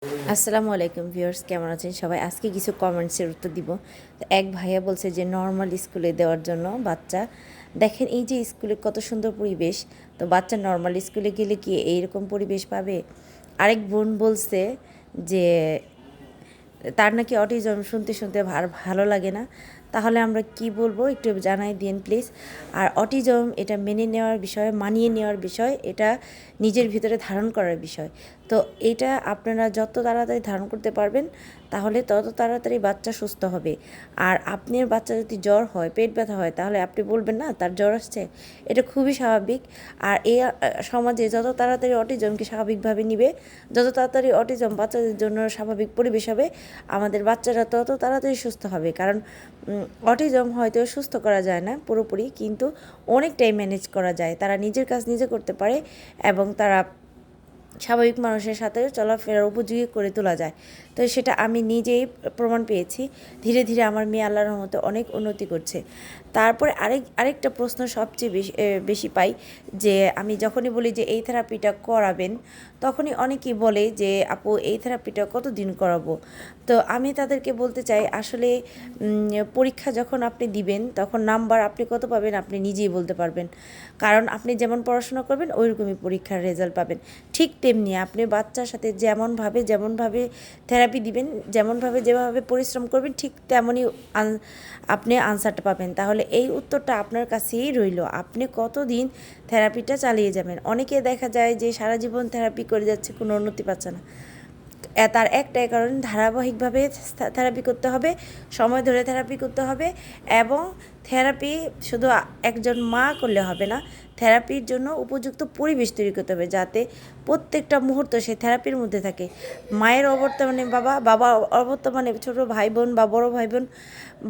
আসসালামু আলাইকুম ভিউয়ার্স, কেমন আছেন সবাই? আজকে কিছু কমেন্টসের উত্তর দিব। তো এক ভাইয়া বলছে যে নর্মাল স্কুলে দেওয়ার জন্য বাচ্চা, দেখেন এই যে স্কুলে কত সুন্দর পরিবেশ, তো বাচ্চা নর্মাল স্কুলে গেলে কি এইরকম পরিবেশ পাবে? আরেক বোন বলছে যে তার নাকি অটিজম, শুনতে শুনতে আর ভালো লাগে না। তাহলে আমরা কি বলবো একটু জানাই দিন প্লিজ। আর অটিজম এটা মেনে নেওয়ার বিষয়, মানিয়ে নেওয়ার বিষয়, এটা নিজের ভিতরে ধারণ করার বিষয়। তো এটা আপনারা যত তাড়াতাড়ি ধারণ করতে পারবেন তাহলে তত তাড়াতাড়ি বাচ্চা সুস্থ হবে। আর আপনার বাচ্চা যদি জ্বর হয়, পেট ব্যথা হয়, তাহলে আপনি বলবেন না তার জ্বর আসছে, এটা খুবই স্বাভাবিক। আর এই সমাজে যত তাড়াতাড়ি অটিজমকে স্বাভাবিকভাবে নিবে, যত তাড়াতাড়ি অটিজম বাচ্চাদের জন্য স্বাভাবিক পরিবেশ হবে, আমাদের বাচ্চারা তত তাড়াতাড়ি সুস্থ হবে। কারণ অটিজম হয়তো সুস্থ করা যায় না পুরোপুরি, কিন্তু অনেকটাই ম্যানেজ করা যায়। তারা নিজের কাজ নিজে করতে পারে এবং তারা স্বাভাবিক মানুষের সাথে চলাফেরার উপযোগী করে তোলা যায়। তো সেটা আমি নিজেই প্রমাণ পেয়েছি। ধীরে ধীরে আমার মেয়ে আল্লাহর রহমতে অনেক উন্নতি করছে। তারপরে আরেকটা প্রশ্ন সবচেয়ে বেশি পাই, যে আমি যখনই বলি যে এই থেরাপিটা করাবেন, তখনই অনেকেই বলে যে আপু এই থেরাপিটা কতদিন করাবো। তো আমি তাদেরকে বলতে চাই, আসলে পরীক্ষা যখন আপনি দিবেন তখন নাম্বার আপনি কত পাবেন আপনি নিজেই বলতে পারবেন। কারণ আপনি যেমন পড়াশোনা করবেন ওইরকমই পরীক্ষার রেজাল্ট পাবেন। ঠিক তেমনি আপনি বাচ্চার সাথে যেমনভাবে থেরাপি দিবেন, যেভাবে পরিশ্রম করবেন, ঠিক তেমনই আপনি আনসারটা পাবেন। তাহলে এই উত্তরটা আপনার কাছেই রইল, আপনি কতদিন থেরাপিটা চালিয়ে যাবেন। অনেকে দেখা যায় যে সারা জীবন থেরাপি করে যাচ্ছে, কোনো উন্নতি পাচ্ছে না। তার একটাই কারণ, ধারাবাহিকভাবে থেরাপি করতে হবে, সময় ধরে থেরাপি করতে হবে। এবং থেরাপি শুধু একজন মা করলে হবে না, থেরাপির জন্য উপযুক্ত পরিবেশ তৈরি করতে হবে, যাতে প্রত্যেকটা মুহূর্ত সে থেরাপির মধ্যে থাকে। মায়ের অবর্তমানে বাবা অবর্তমানে ছোটো ভাই বোন বা বড় ভাই বোন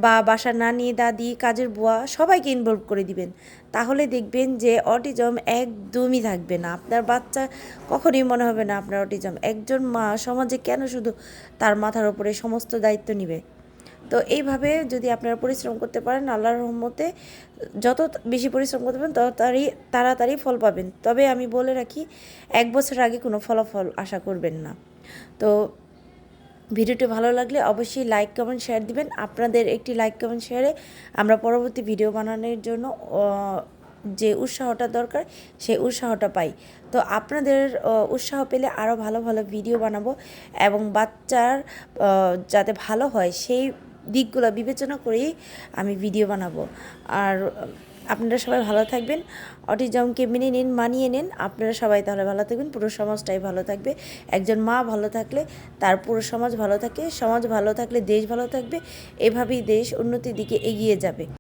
বা বাসার নানি দাদি কাজের বুয়া সবাইকে ইনভলভ করে দিবেন। তাহলে দেখবেন যে অটিজম একদমই থাকবে না। আপনার বাচ্চা কখনোই মনে হবে না আপনার অটিজম। একজন মা সমাজে কেন শুধু তার মাথার উপরে সমস্ত দায়িত্ব নিবে? তো এইভাবে যদি আপনারা পরিশ্রম করতে পারেন, আল্লাহর রহমতে যত বেশি পরিশ্রম করতে পারেন তত তাড়াতাড়ি ফল পাবেন। তবে আমি বলে রাখি, 1 বছর আগে কোনো ফলাফল আশা করবেন না। তো ভিডিওটি ভালো লাগলে অবশ্যই লাইক কমেন্ট শেয়ার দিবেন। আপনাদের একটি লাইক কমেন্ট শেয়ারে আমরা পরবর্তী ভিডিও বানানোর জন্য যে উৎসাহটা দরকার সেই উৎসাহটা পাই। তো আপনাদের উৎসাহ পেলে আরও ভালো ভালো ভিডিও বানাবো এবং বাচ্চার যাতে ভালো হয় সেই দিকগুলো বিবেচনা করেই আমি ভিডিও বানাবো। আর আপনারা সবাই ভালো থাকবেন, অটিজমকে মেনে নিন, মানিয়ে নিন। আপনারা সবাই তাহলে ভালো থাকবেন, পুরো সমাজটাই ভালো থাকবে। একজন মা ভালো থাকলে তার পুরো সমাজ ভালো থাকে, সমাজ ভালো থাকলে দেশ ভালো থাকবে। এভাবেই দেশ উন্নতির দিকে এগিয়ে যাবে।